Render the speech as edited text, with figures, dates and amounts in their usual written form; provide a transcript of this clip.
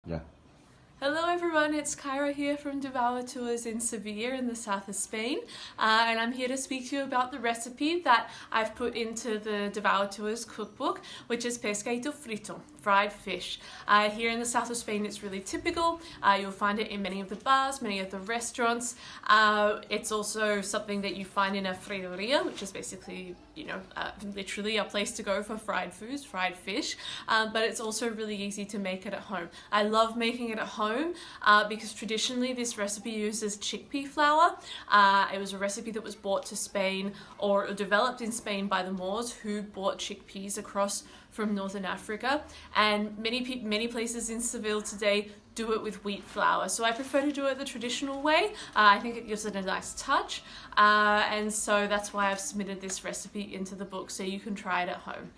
Yeah. Hello everyone, it's Cyra here from Devour Tours in Sevilla in the south of Spain, and I'm here to speak to you about the recipe that I've put into the Devour Tours cookbook, which is pescaíto frito, fried fish. Here in the south of Spain it's really typical. You'll find it in many of the bars, many of the restaurants. It's also something that you find in a friteria, which is basically, literally a place to go for fried foods, fried fish, but it's also really easy to make it at home. I love making it at home because traditionally this recipe uses chickpea flour. It was a recipe that was brought to Spain or developed in Spain by the Moors, who brought chickpeas across from northern Africa, and many places in Seville today do it with wheat flour. So I prefer to do it the traditional way. I think it gives it a nice touch, and so that's why I've submitted this recipe into the book so you can try it at home.